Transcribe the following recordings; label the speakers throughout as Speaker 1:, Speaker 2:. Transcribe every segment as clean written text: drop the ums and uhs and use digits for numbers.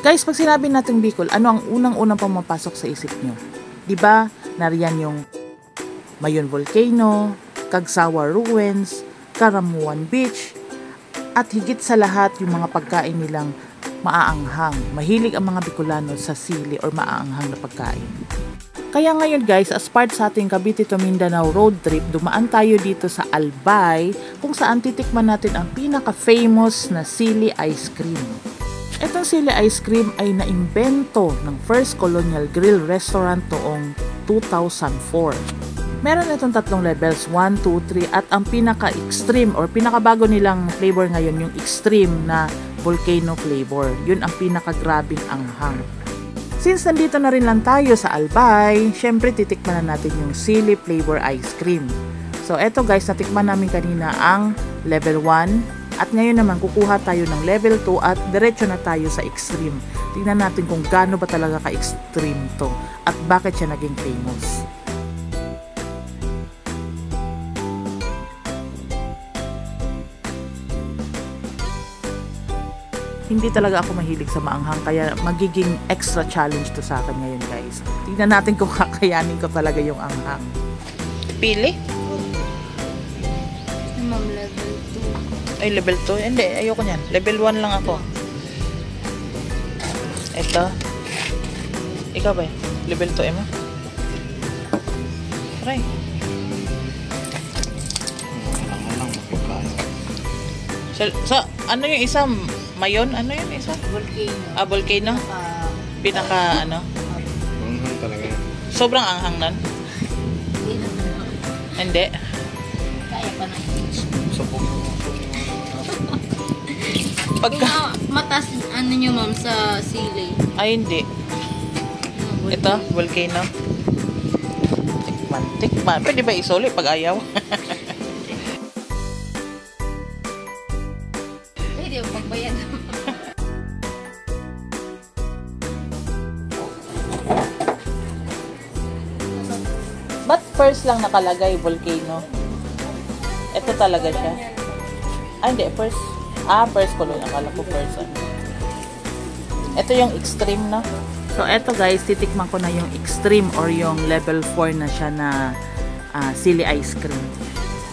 Speaker 1: Guys, pag sinabi natin Bicol, ano ang unang-unang pumapasok sa isip nyo? Diba, nariyan yung Mayon Volcano, Cagsawa Ruins, Karamuan Beach, at higit sa lahat yung mga pagkain nilang maaanghang. Mahilig ang mga Bicolano sa sili or maaanghang na pagkain. Kaya ngayon guys, as part sa ating Cavite to Mindanao road trip, dumaan tayo dito sa Albay kung saan titikman natin ang pinaka-famous na sili ice cream. Itong sili ice cream ay naimbento ng First Colonial Grill Restaurant noong 2004. Meron itong tatlong levels, 1, 2, 3, at ang pinaka-extreme or pinakabago nilang flavor ngayon, yung extreme na volcano flavor. Yun ang pinaka-grabing anghang. Since nandito na rin lang tayo sa Albay, syempre titikman na natin yung sili flavor ice cream. So eto guys, natikman namin kanina ang level 1. At ngayon naman, kukuha tayo ng level 2 at diretso na tayo sa extreme. Tingnan natin kung gaano ba talaga ka-extreme to at bakit siya naging famous. Hindi talaga ako mahilig sa maanghang, kaya magiging extra challenge to sa akin ngayon guys. Tingnan natin kung kakayanin ko talaga yung anghang. Pili?
Speaker 2: Ma'am, level 2.
Speaker 1: Ay, level 2? Hindi, ayoko niyan. Level 1 lang ako. Ito. Ikaw ba? Level 2 mo? Try. So, ano yung isa? Mayon? Ano yung isa?
Speaker 2: Volcano.
Speaker 1: Ah, volcano? Pinaka, ano?
Speaker 3: Anghang talaga.
Speaker 1: Sobrang anghang nun?
Speaker 2: Hindi naman.
Speaker 1: Hindi.
Speaker 2: Kaya pa na.
Speaker 3: Sabog.
Speaker 1: Pagka...
Speaker 2: Kung matas, ano nyo ma'am, sa sili?
Speaker 1: Ay, hindi. Ito, volcano. Tikman, tikman. Pwede ba isuli pag ayaw?
Speaker 2: Pwede yung pagbayad.
Speaker 1: Ba't first lang nakalagay volcano? Ito talaga siya. Ah, hindi. First. Ah, first colon. Akala ko first. Ito yung extreme, no? So, eto guys, titikman ko na yung extreme or yung level 4 na siya na sili ice cream.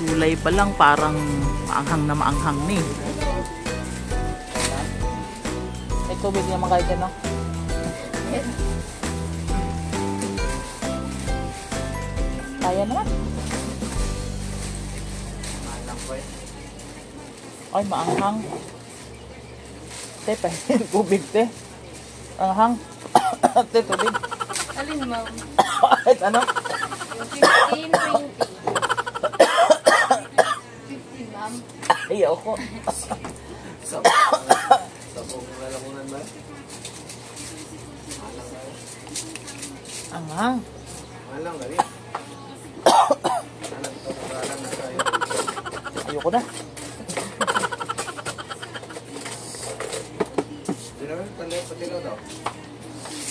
Speaker 1: Kulay pa lang parang maanghang na maanghang ni. May tubig naman kayo dyan, no? Kaya naman. Ay, maanghang. Te, pahin, tubig, te. Anghang. Te, tubig.
Speaker 2: Alin ma'am?
Speaker 1: Ano?
Speaker 2: 15, 20. 15 ma'am.
Speaker 1: Ayaw ko.
Speaker 3: Sabog na lamunan ba?
Speaker 1: Anghang.
Speaker 3: Malang gari.
Speaker 1: Ayoko na.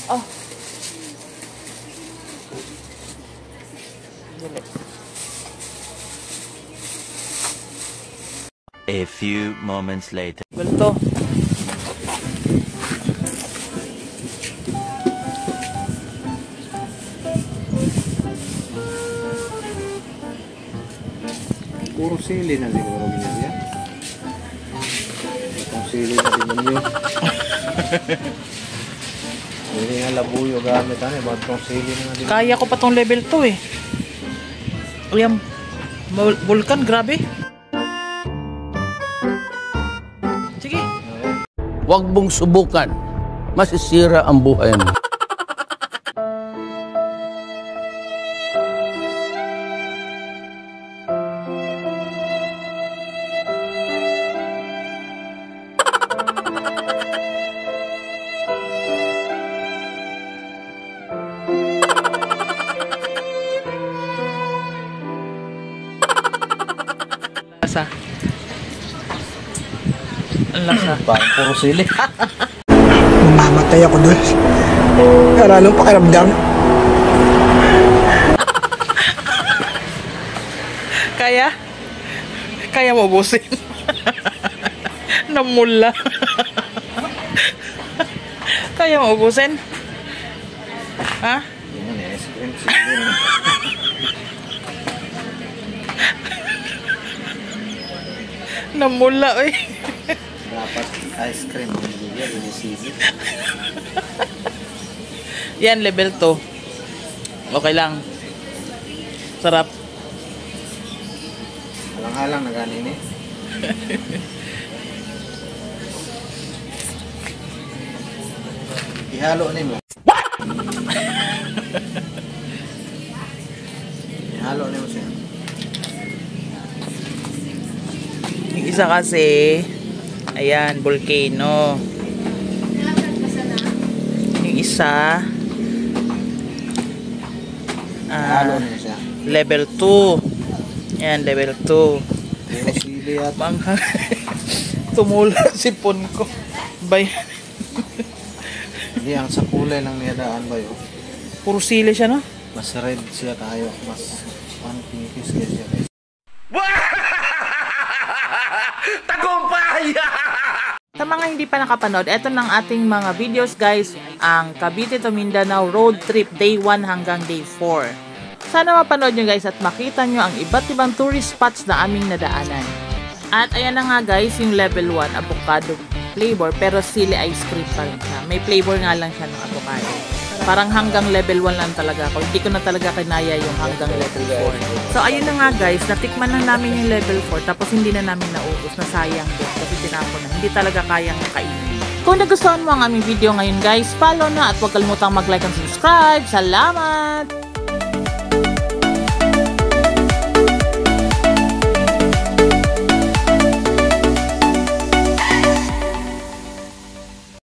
Speaker 1: Oh.
Speaker 4: A few moments later.
Speaker 1: Bulto.
Speaker 3: Puro sili na siguro ginagawa. Itong sili na din yun. Hindi nga labuyo gamit. Ano, ba't itong sili na din?
Speaker 1: Kaya ko pa tong level 2 eh. Ayan. Vulkan, grabe. Sige.
Speaker 5: Huwag mong subukan. Masisira ang buhay mo.
Speaker 1: Lasa. Ang lasa.
Speaker 3: Parang puro sili.
Speaker 6: Mamatay ako doon. Pero anong pakiramdam?
Speaker 1: Kaya mo ubusin. Namula. Kaya mo ubusin? Ha?
Speaker 3: Yun, ice cream siguro.
Speaker 1: Namula eh.
Speaker 3: Dapat ice cream. Hindi yan, sinisisi.
Speaker 1: Yan, level 2. Okay lang. Sarap.
Speaker 3: Halang-halang na ganin eh. Ihalo ni mo. Ihalo ni mo siya.
Speaker 1: Yung isa kasi, ayan, volcano. Yung isa,
Speaker 3: Ihalo ni mo siya.
Speaker 1: level 2. Ayan, level 2.
Speaker 3: Puro sili at
Speaker 1: Manghang. Tumula si pon ko. Bay.
Speaker 3: hindi ang sa kulay lang niya daan ba yun?
Speaker 1: Puro sili siya, no?
Speaker 3: Mas red siya tayo. Mas pinkish siya.
Speaker 1: Sa mga hindi pa nakapanood, eto ng ating mga videos guys, ang Cavite to Mindanao Road Trip Day 1 hanggang Day 4. Sana mapanood nyo guys at makita nyo ang iba't ibang tourist spots na aming nadaanan. At ayan na nga guys, yung level 1, avocado flavor, pero sili ice cream pa rin siya. May flavor nga lang siya ng avocado. Parang hanggang level 1 lang talaga ako. Hindi ko na talaga kinaya yung hanggang level 4. So ayun na nga guys, natikman na namin yung level 4 tapos hindi na namin naubos, nasayang din kasi tinapon na. Hindi talaga kayang kainin. Kung nagustuhan mo ang aming video ngayon guys, follow na at huwag kalimutang mag-like and subscribe. Salamat!